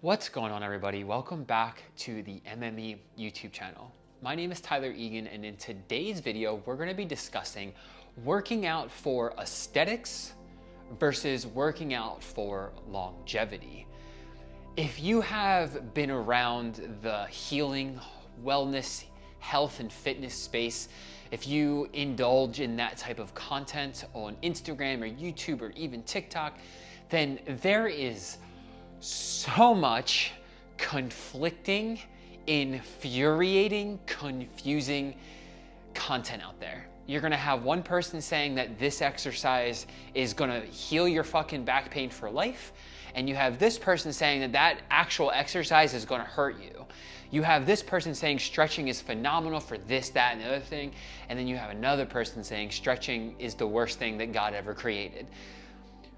What's going on, everybody? Welcome back to the MME YouTube channel. My name is Tyler Egan, and in today's video, we're going to be discussing working out for aesthetics versus working out for longevity. If you have been around the healing, wellness, health, and fitness space, if you indulge in that type of content on Instagram or YouTube or even TikTok, then there is so much conflicting, infuriating, confusing content out there. You're gonna have one person saying that this exercise is gonna heal your fucking back pain for life, and you have this person saying that that actual exercise is gonna hurt you. You have this person saying stretching is phenomenal for this, that, and the other thing, and then you have another person saying stretching is the worst thing that God ever created.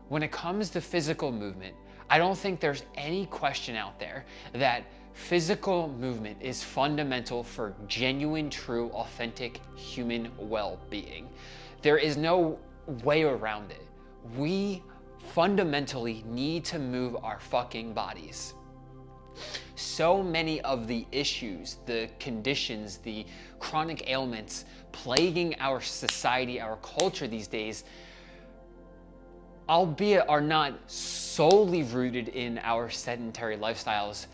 When it comes to physical movement, I don't think there's any question out there that physical movement is fundamental for genuine, true, authentic human well-being. There is no way around it. We fundamentally need to move our fucking bodies. So many of the issues, the conditions, the chronic ailments plaguing our society, our culture these days, albeit are not solely rooted in our sedentary lifestyles,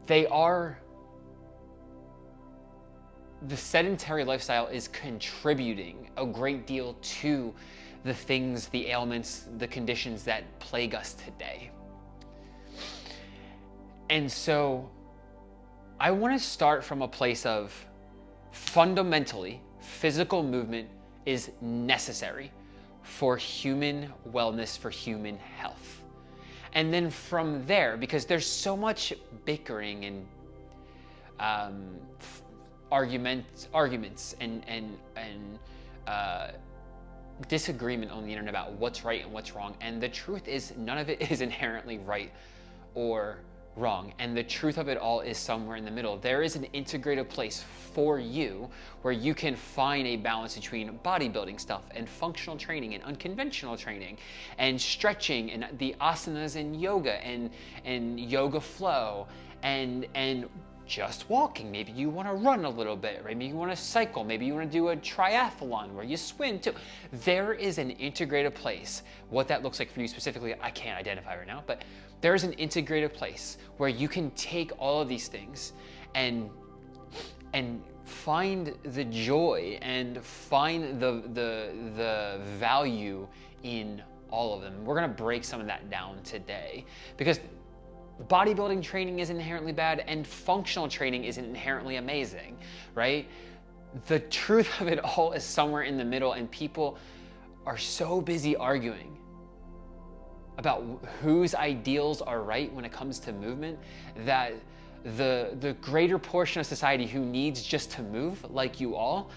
the sedentary lifestyle is contributing a great deal to the things, the ailments, the conditions that plague us today. And so I want to start from a place of fundamentally, physical movement is necessary for human wellness, for human health. And then from there, because there's so much bickering and arguments and disagreement on the internet about what's right and what's wrong. And the truth is, none of it is inherently right or wrong. And the truth of it all is somewhere in the middle. There is an integrated place for you where you can find a balance between bodybuilding stuff and functional training and unconventional training and stretching and the asanas and yoga and yoga flow and just walking. Maybe you want to run a little bit, right? Maybe you want to cycle. Maybe you want to do a triathlon where you swim too. There is an integrated place. What that looks like for you specifically, I can't identify right now, but there's an integrated place where you can take all of these things and find the joy and find the value in all of them. We're gonna break some of that down today because bodybuilding training is inherently bad and functional training isn't inherently amazing, right? The truth of it all is somewhere in the middle, and people are so busy arguing about whose ideals are right when it comes to movement that the greater portion of society who needs just to move, like you all,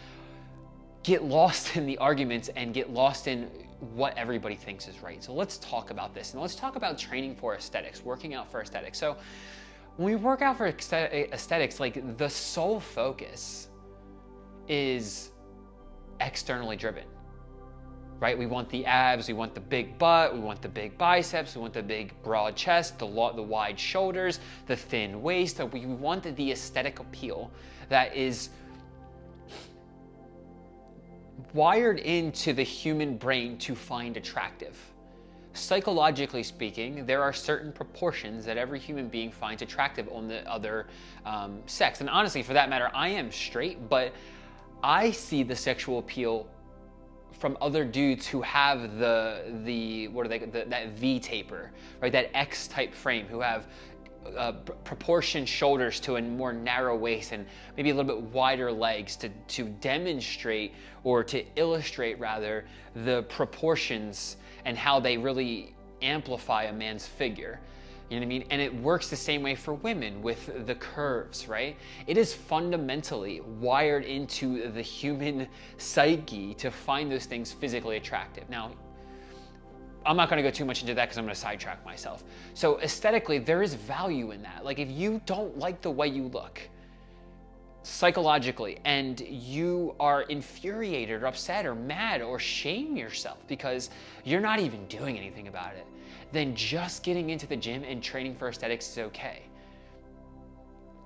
get lost in the arguments and get lost in what everybody thinks is right. So let's talk about this, and let's talk about training for aesthetics, working out for aesthetics. So when we work out for aesthetics, like the sole focus is externally driven, right? We want the abs, we want the big butt, we want the big biceps, we want the big broad chest, the wide shoulders, the thin waist. We want the aesthetic appeal that is wired into the human brain to find attractive. Psychologically speaking, there are certain proportions that every human being finds attractive on the other sex. And honestly, for that matter, I am straight, but I see the sexual appeal from other dudes who have that V taper, right? That X type frame, who have proportioned shoulders to a more narrow waist and maybe a little bit wider legs to demonstrate, or to illustrate rather, the proportions and how they really amplify a man's figure. You know what I mean? And it works the same way for women with the curves, right? It is fundamentally wired into the human psyche to find those things physically attractive. Now, I'm not gonna go too much into that because I'm gonna sidetrack myself. So aesthetically, there is value in that. Like if you don't like the way you look, psychologically, and you are infuriated or upset or mad or shame yourself because you're not even doing anything about it, then just getting into the gym and training for aesthetics is okay.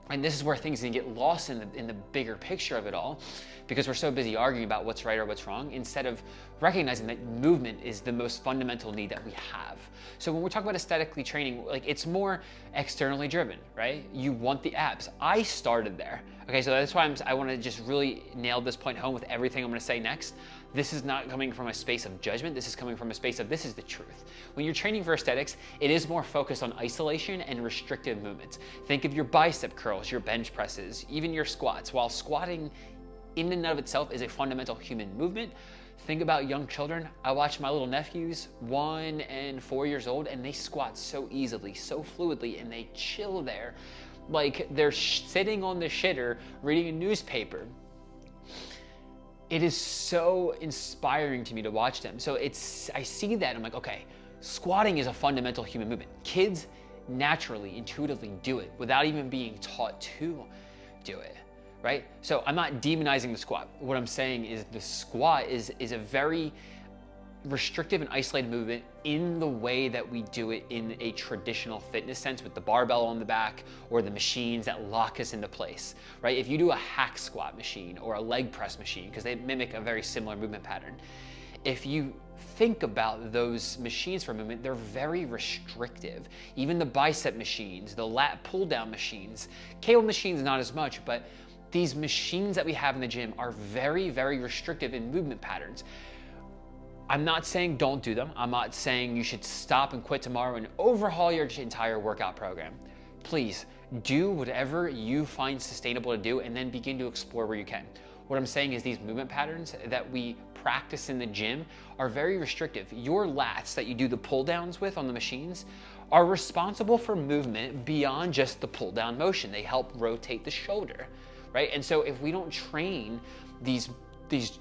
And this is where things can get lost in the bigger picture of it all, because we're so busy arguing about what's right or what's wrong, instead of recognizing that movement is the most fundamental need that we have. So when we're talking about aesthetically training, like, it's more externally driven, right? You want the abs. I started there. Okay, so that's why I want to just really nail this point home with everything I'm going to say next. This is not coming from a space of judgment. This is coming from a space of, this is the truth. When you're training for aesthetics, it is more focused on isolation and restrictive movements. Think of your bicep curls, your bench presses, even your squats. While squatting in and of itself is a fundamental human movement, think about young children. I watch my little nephews, 1 and 4 years old, and they squat so easily, so fluidly, and they chill there like they're sitting on the shitter reading a newspaper. It is so inspiring to me to watch them. So I see that, I'm like, okay, squatting is a fundamental human movement. Kids naturally, intuitively do it without even being taught to do it, right? So I'm not demonizing the squat. What I'm saying is the squat is a very restrictive and isolated movement in the way that we do it in a traditional fitness sense, with the barbell on the back or the machines that lock us into place, right? If you do a hack squat machine or a leg press machine, because they mimic a very similar movement pattern, if you think about those machines for movement, they're very restrictive. Even the bicep machines, the lat pull down machines, cable machines not as much, but these machines that we have in the gym are very, very restrictive in movement patterns. I'm not saying don't do them. I'm not saying you should stop and quit tomorrow and overhaul your entire workout program. Please do whatever you find sustainable to do, and then begin to explore where you can. What I'm saying is these movement patterns that we practice in the gym are very restrictive. Your lats that you do the pull downs with on the machines are responsible for movement beyond just the pull down motion. They help rotate the shoulder, right? And so if we don't train these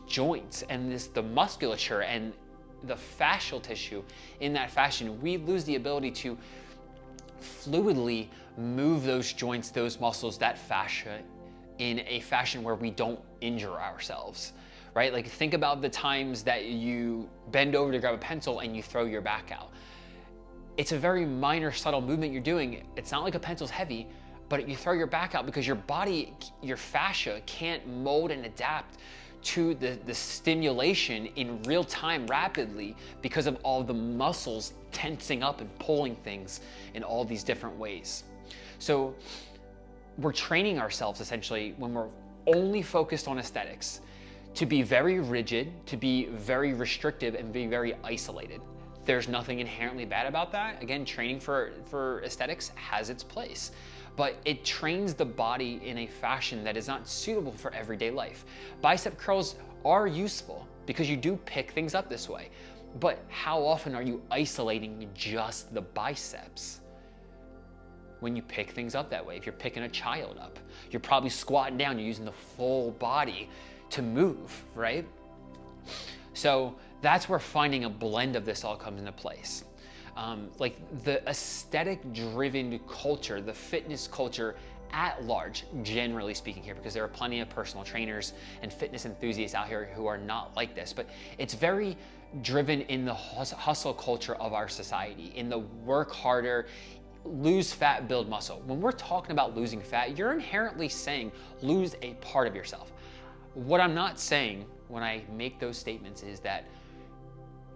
joints and the musculature and the fascial tissue in that fashion, we lose the ability to fluidly move those joints, those muscles, that fascia in a fashion where we don't injure ourselves, right? Like, think about the times that you bend over to grab a pencil and you throw your back out. It's a very minor, subtle movement you're doing. It's not like a pencil's heavy, but you throw your back out because your body, your fascia can't mold and adapt to the stimulation in real time rapidly because of all the muscles tensing up and pulling things in all these different ways. So we're training ourselves essentially, when we're only focused on aesthetics, to be very rigid, to be very restrictive, and be very isolated. There's nothing inherently bad about that. Again, training for aesthetics has its place, but it trains the body in a fashion that is not suitable for everyday life. Bicep curls are useful because you do pick things up this way, but how often are you isolating just the biceps? When you pick things up that way, if you're picking a child up, you're probably squatting down, you're using the full body to move, right? So that's where finding a blend of this all comes into place. Like the aesthetic-driven culture, the fitness culture at large, generally speaking here, because there are plenty of personal trainers and fitness enthusiasts out here who are not like this, but it's very driven in the hustle culture of our society, in the work harder, lose fat, build muscle. When we're talking about losing fat, you're inherently saying lose a part of yourself. What I'm not saying when I make those statements is that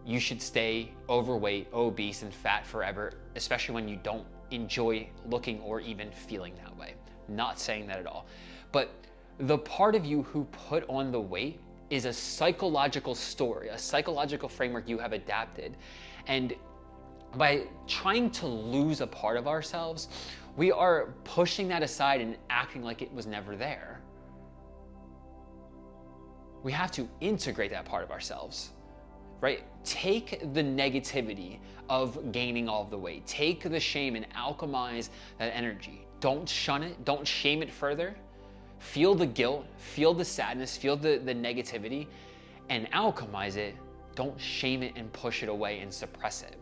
you should stay overweight, obese, and fat forever, especially when you don't enjoy looking or even feeling that way. Not saying that at all. But the part of you who put on the weight is a psychological story, a psychological framework you have adapted. And by trying to lose a part of ourselves, we are pushing that aside and acting like it was never there. We have to integrate that part of ourselves, right? Take the negativity of gaining all of the weight. Take the shame and alchemize that energy. Don't shun it. Don't shame it further. Feel the guilt, feel the sadness, feel the negativity, and alchemize it. Don't shame it and push it away and suppress it,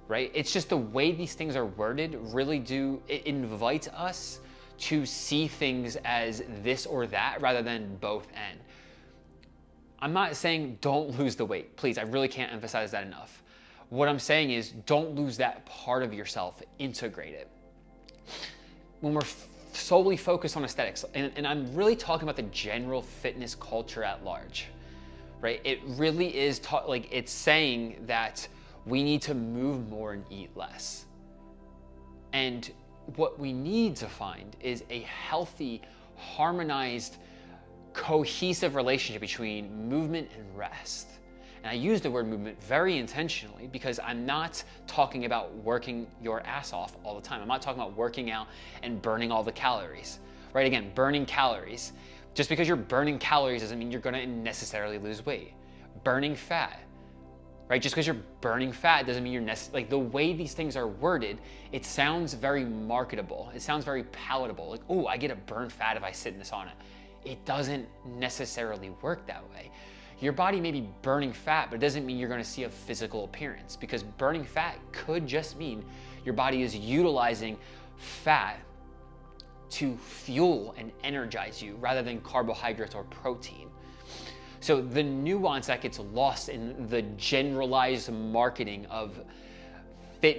right? It's just the way these things are worded really it invites us to see things as this or that rather than both and. I'm not saying don't lose the weight. Please, I really can't emphasize that enough. What I'm saying is don't lose that part of yourself, integrate it. When we're solely focused on aesthetics, and I'm really talking about the general fitness culture at large, right? It really is it's saying that we need to move more and eat less. And what we need to find is a healthy, harmonized, cohesive relationship between movement and rest. And I use the word movement very intentionally because I'm not talking about working your ass off all the time. I'm not talking about working out and burning all the calories, right? Again, burning calories. Just because you're burning calories doesn't mean you're gonna necessarily lose weight. Burning fat, right? Just because you're burning fat doesn't mean you're like the way these things are worded, it sounds very marketable. It sounds very palatable. Like, oh, I get to burn fat if I sit in the sauna. It doesn't necessarily work that way. Your body may be burning fat, but it doesn't mean you're gonna see a physical appearance, because burning fat could just mean your body is utilizing fat to fuel and energize you rather than carbohydrates or protein. So the nuance that gets lost in the generalized marketing of the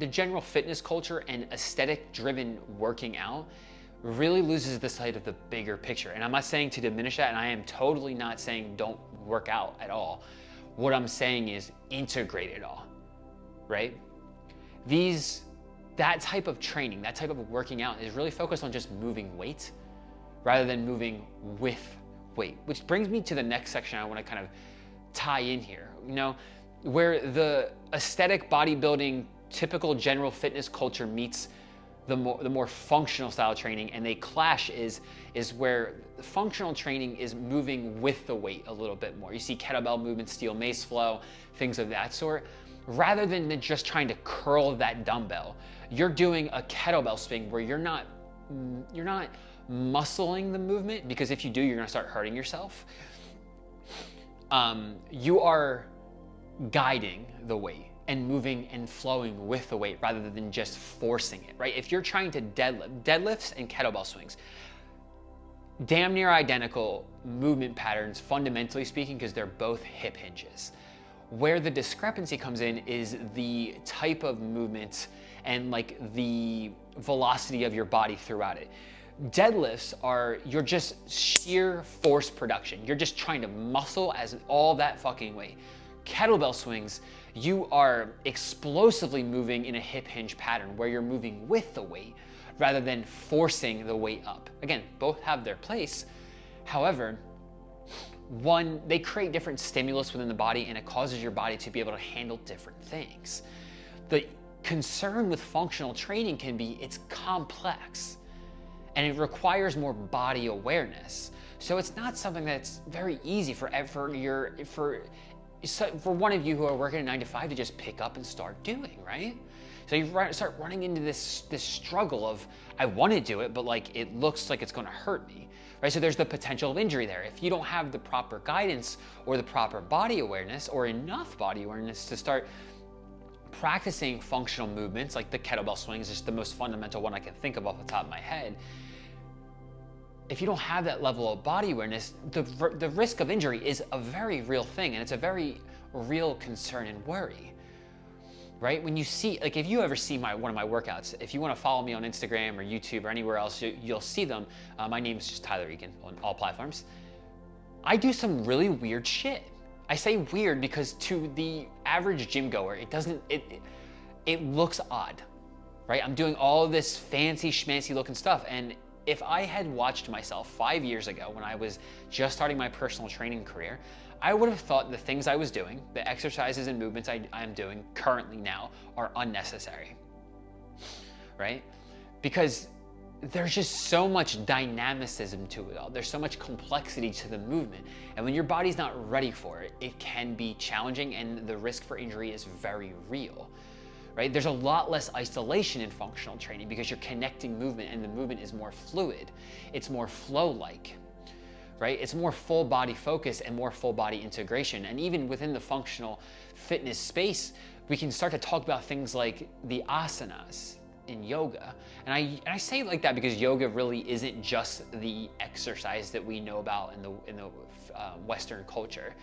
general fitness culture and aesthetic driven working out really loses the sight of the bigger picture. And I'm not saying to diminish that, and I am totally not saying don't work out at all. What I'm saying is integrate it all, right? That type of training, that type of working out is really focused on just moving weight rather than moving with weight, which brings me to the next section I want to kind of tie in here, where the aesthetic bodybuilding, typical general fitness culture meets the more functional style training, and they clash is where the functional training is moving with the weight a little bit more. You see kettlebell movements, steel mace flow, things of that sort. Rather than just trying to curl that dumbbell, you're doing a kettlebell swing where you're not muscling the movement, because if you do, you're gonna start hurting yourself. You are guiding the weight and moving and flowing with the weight rather than just forcing it, right? If you're trying to deadlifts and kettlebell swings, damn near identical movement patterns, fundamentally speaking, because they're both hip hinges. Where the discrepancy comes in is the type of movement and like the velocity of your body throughout it. Deadlifts you're just sheer force production. You're just trying to muscle as all that fucking weight. Kettlebell swings, you are explosively moving in a hip hinge pattern where you're moving with the weight rather than forcing the weight up. Again, both have their place. However, they create different stimulus within the body, and it causes your body to be able to handle different things. The concern with functional training can be it's complex and it requires more body awareness. So it's not something that's very easy for one of you who are working a 9 to 5 to just pick up and start doing, right? So you start running into this struggle of, I want to do it, but like it looks like it's going to hurt me, right? So there's the potential of injury there. If you don't have the proper guidance or the proper body awareness or enough body awareness to start practicing functional movements, like the kettlebell swings is just the most fundamental one I can think of off the top of my head. If you don't have that level of body awareness, the risk of injury is a very real thing, and it's a very real concern and worry, right? When you see, like if you ever see one of my workouts, if you want to follow me on Instagram or YouTube or anywhere else, you'll see them. My name is just Tyler Egan on all platforms. I do some really weird shit. I say weird because to the average gym goer, it looks odd, right? I'm doing all of this fancy schmancy looking stuff, and if I had watched myself 5 years ago when I was just starting my personal training career, I would have thought the things I was doing, the exercises and movements I am doing currently now, are unnecessary, right? Because there's just so much dynamicism to it all. There's so much complexity to the movement. And when your body's not ready for it, it can be challenging, and the risk for injury is very real. Right? There's a lot less isolation in functional training because you're connecting movement, and the movement is more fluid. It's more flow-like, right? It's more full body focus and more full body integration. And even within the functional fitness space, we can start to talk about things like the asanas in yoga. And I say it like that because yoga really isn't just the exercise that we know about in the Western culture.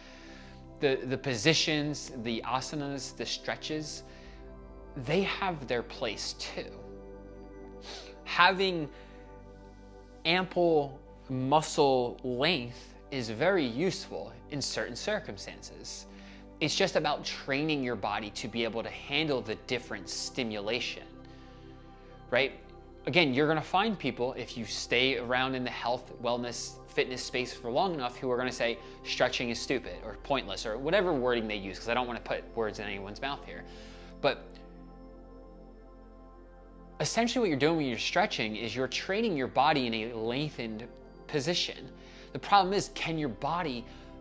The positions, the asanas, the stretches, they have their place too. Having ample muscle length is very useful in certain circumstances. It's just about training your body to be able to handle the different stimulation, right? Again, you're gonna find people, if you stay around in the health, wellness, fitness space for long enough, who are gonna say stretching is stupid or pointless or whatever wording they use, because I don't wanna put words in anyone's mouth here. But essentially what you're doing when you're stretching is you're training your body in a lengthened position. The problem is,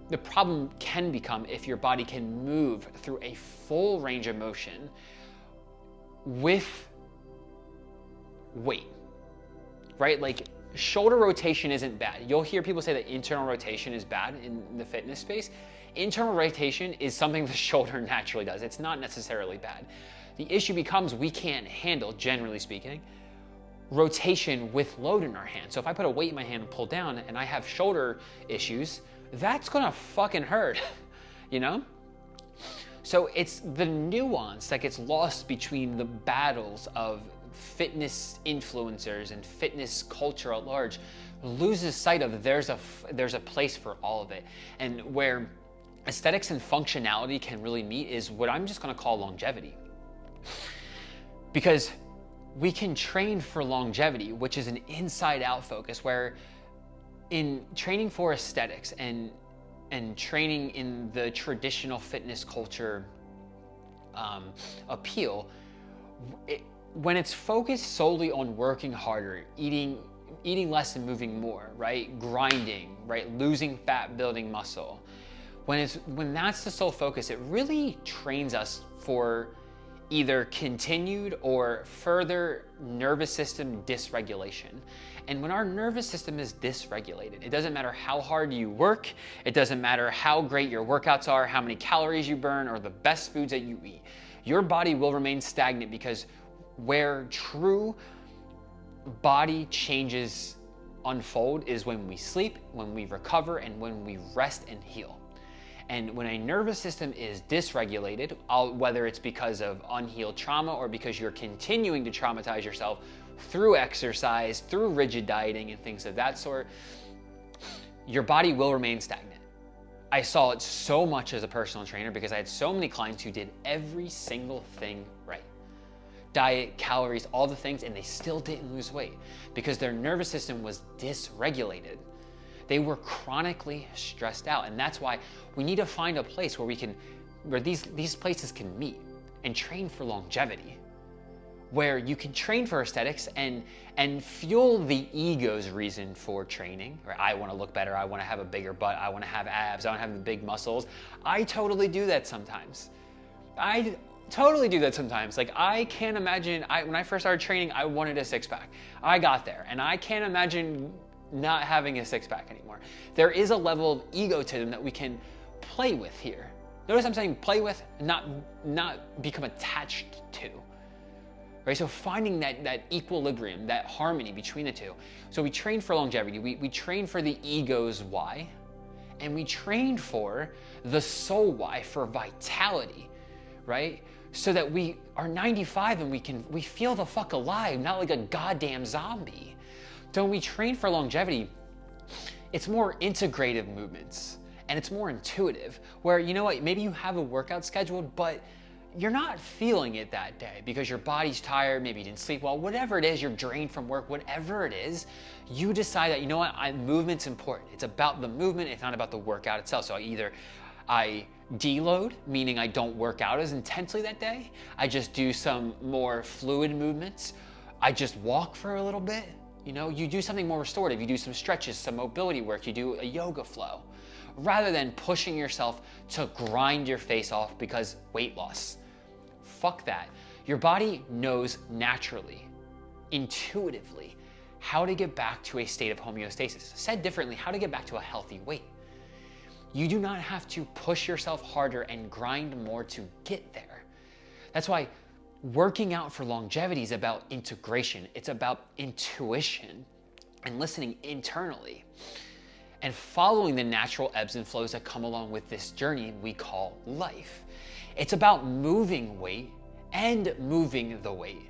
the problem can become if your body can move through a full range of motion with weight, right? Like shoulder rotation isn't bad. You'll hear people say that internal rotation is bad in the fitness space. Internal rotation is something the shoulder naturally does. It's not necessarily bad. The issue becomes we can't handle, generally speaking, rotation with load in our hand. So if I put a weight in my hand and pull down and I have shoulder issues, that's gonna fucking hurt, you know? So it's the nuance that gets lost between the battles of fitness influencers and fitness culture at large, loses sight of there's a place for all of it. And where aesthetics and functionality can really meet is what I'm just gonna call longevity. Because we can train for longevity, which is an inside-out focus, where in training for aesthetics and training in the traditional fitness culture appeal, when it's focused solely on working harder, eating less and moving more, right? Grinding, right? Losing fat, building muscle. When that's the sole focus, it really trains us for either continued or further nervous system dysregulation. And when our nervous system is dysregulated, it doesn't matter how hard you work, it doesn't matter how great your workouts are, how many calories you burn, or the best foods that you eat, your body will remain stagnant, because where true body changes unfold is when we sleep, when we recover, and when we rest and heal. And when a nervous system is dysregulated, whether it's because of unhealed trauma or because you're continuing to traumatize yourself through exercise, through rigid dieting and things of that sort, your body will remain stagnant. I saw it so much as a personal trainer because I had so many clients who did every single thing right. Diet, calories, all the things, and they still didn't lose weight because their nervous system was dysregulated. They were chronically stressed out, and that's why we need to find a place where these places can meet and train for longevity, where you can train for aesthetics and fuel the ego's reason for training. Right? I want to look better. I want to have a bigger butt. I want to have abs. I want to have the big muscles. I totally do that sometimes. Like, I can't imagine, when I first started training, I wanted a six-pack. I got there, and I can't imagine not having a six-pack anymore. There is a level of egotism that we can play with here. Notice I'm saying play with, not become attached to. Right? So finding that equilibrium, that harmony between the two. So we train for longevity, we train for the ego's why, and we train for the soul why, for vitality, right? So that we are 95 and we feel the fuck alive, not like a goddamn zombie. So when we train for longevity, it's more integrative movements and it's more intuitive, where, you know what, maybe you have a workout scheduled, but you're not feeling it that day because your body's tired, maybe you didn't sleep well, whatever it is, you're drained from work, whatever it is, you decide that, you know what, movement's important. It's about the movement, it's not about the workout itself. So I deload, meaning I don't work out as intensely that day. I just do some more fluid movements. I just walk for a little bit. You know, you do something more restorative. You do some stretches, some mobility work. You do a yoga flow, rather than pushing yourself to grind your face off because weight loss. Fuck that. Your body knows naturally, intuitively, how to get back to a state of homeostasis. Said differently, how to get back to a healthy weight. You do not have to push yourself harder and grind more to get there. That's why Working out for longevity is about integration. It's about intuition and listening internally and following the natural ebbs and flows that come along with this journey we call life. It's about moving weight and moving the weight.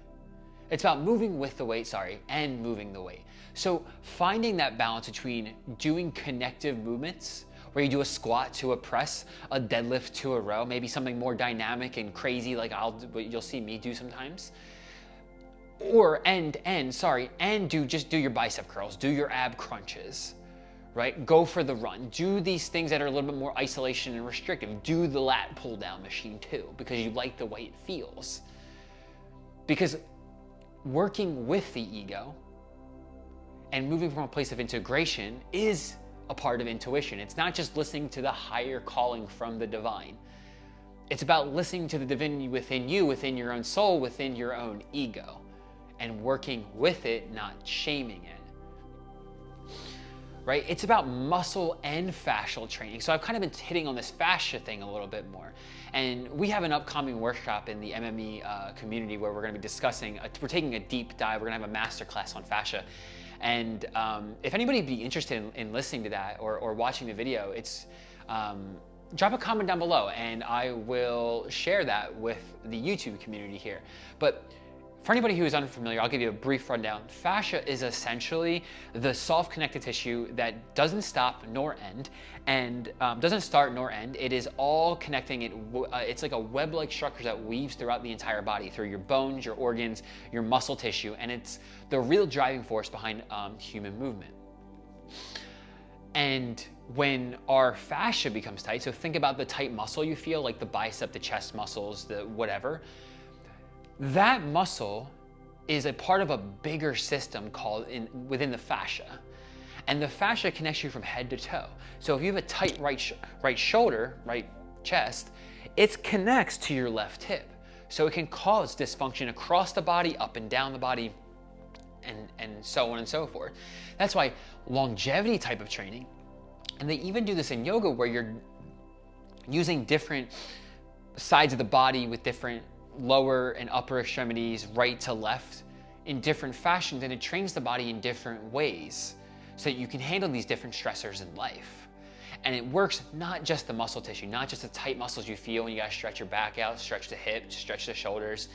It's about moving with the weight, and moving the weight. So finding that balance between doing connective movements, where you do a squat to a press, a deadlift to a row, maybe something more dynamic and crazy like you'll see me do sometimes. Or just do your bicep curls, do your ab crunches, right? Go for the run. Do these things that are a little bit more isolation and restrictive. Do the lat pull down machine too, because you like the way it feels. Because working with the ego and moving from a place of integration is a part of intuition. It's not just listening to the higher calling from the divine. It's about listening to the divinity within you, within your own soul, within your own ego, and working with it, not shaming it. Right? It's about muscle and fascial training. So I've kind of been hitting on this fascia thing a little bit more. And we have an upcoming workshop in the MME community where we're going to be discussing, we're taking a deep dive. We're going to have a masterclass on fascia. And if anybody would be interested in listening to that or watching the video, it's drop a comment down below and I will share that with the YouTube community here. But for anybody who is unfamiliar, I'll give you a brief rundown. Fascia is essentially the soft connective tissue that doesn't stop nor end, and doesn't start nor end. It is all connecting. It's like a web-like structure that weaves throughout the entire body, through your bones, your organs, your muscle tissue, and it's the real driving force behind human movement. And when our fascia becomes tight, so think about the tight muscle you feel, like the bicep, the chest muscles, the whatever, that muscle is a part of a bigger system called within the fascia. And the fascia connects you from head to toe. So if you have a tight right shoulder, right chest, it connects to your left hip. So it can cause dysfunction across the body, up and down the body, and so on and so forth. That's why longevity type of training, and they even do this in yoga where you're using different sides of the body with different lower and upper extremities, right to left, in different fashions, and it trains the body in different ways so that you can handle these different stressors in life. And it works not just the muscle tissue, not just the tight muscles you feel when you gotta stretch your back out, stretch the hips, stretch the shoulders,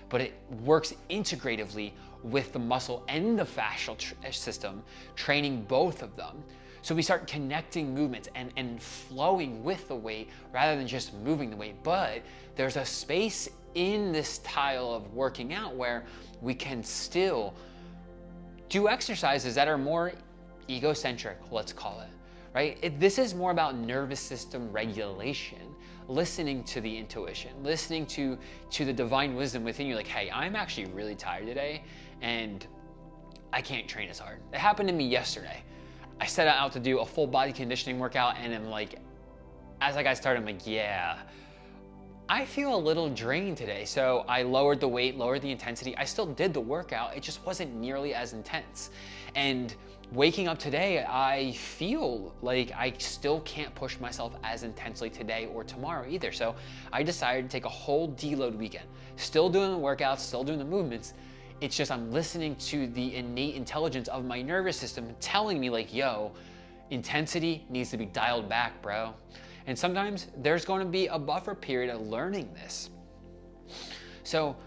but it works integratively with the muscle and the fascial system, training both of them. So we start connecting movements and flowing with the weight rather than just moving the weight. But there's a space in this style of working out where we can still do exercises that are more egocentric, let's call it, right? This is more about nervous system regulation, listening to the intuition, listening to the divine wisdom within you, like, hey, I'm actually really tired today and I can't train as hard. It happened to me yesterday. I set out to do a full body conditioning workout and I'm like, as I got started, I'm like, yeah, I feel a little drained today. So I lowered the weight, lowered the intensity. I still did the workout. It just wasn't nearly as intense. And waking up today, I feel like I still can't push myself as intensely today or tomorrow either. So I decided to take a whole deload weekend, still doing the workouts, still doing the movements. It's just I'm listening to the innate intelligence of my nervous system telling me like, yo, intensity needs to be dialed back, bro. And sometimes there's going to be a buffer period of learning this. So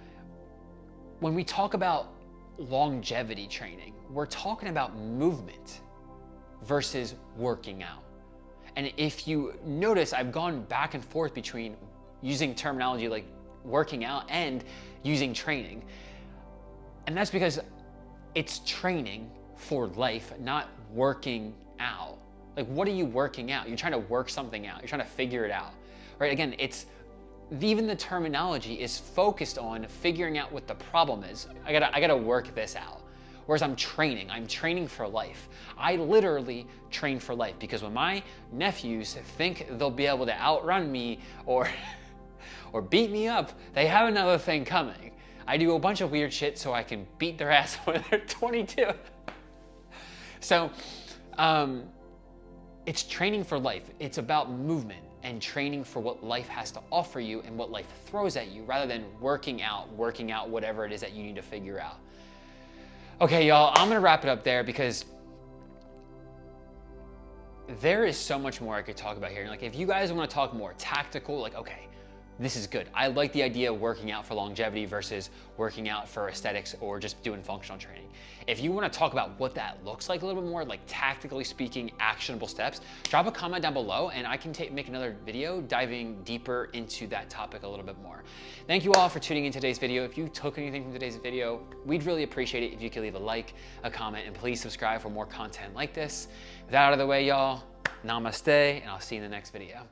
when we talk about longevity training, we're talking about movement versus working out. And if you notice, I've gone back and forth between using terminology like working out and using training. And that's because it's training for life, not working out. Like, what are you working out? You're trying to work something out. You're trying to figure it out, right? Again, even the terminology is focused on figuring out what the problem is. I gotta work this out. Whereas I'm training for life. I literally train for life because when my nephews think they'll be able to outrun me or beat me up, they have another thing coming. I do a bunch of weird shit so I can beat their ass when they're 22. So, it's training for life. It's about movement. and training for what life has to offer you and what life throws at you, rather than working out whatever it is that you need to figure out. Okay, y'all, I'm gonna wrap it up there because there is so much more I could talk about here. Like, if you guys want to talk more tactical, like, okay, this is good. I like the idea of working out for longevity versus working out for aesthetics or just doing functional training. If you want to talk about what that looks like a little bit more, like tactically speaking, actionable steps, drop a comment down below and I can make another video diving deeper into that topic a little bit more. Thank you all for tuning in today's video. If you took anything from today's video, we'd really appreciate it if you could leave a like, a comment, and please subscribe for more content like this. With that out of the way, y'all, namaste, and I'll see you in the next video.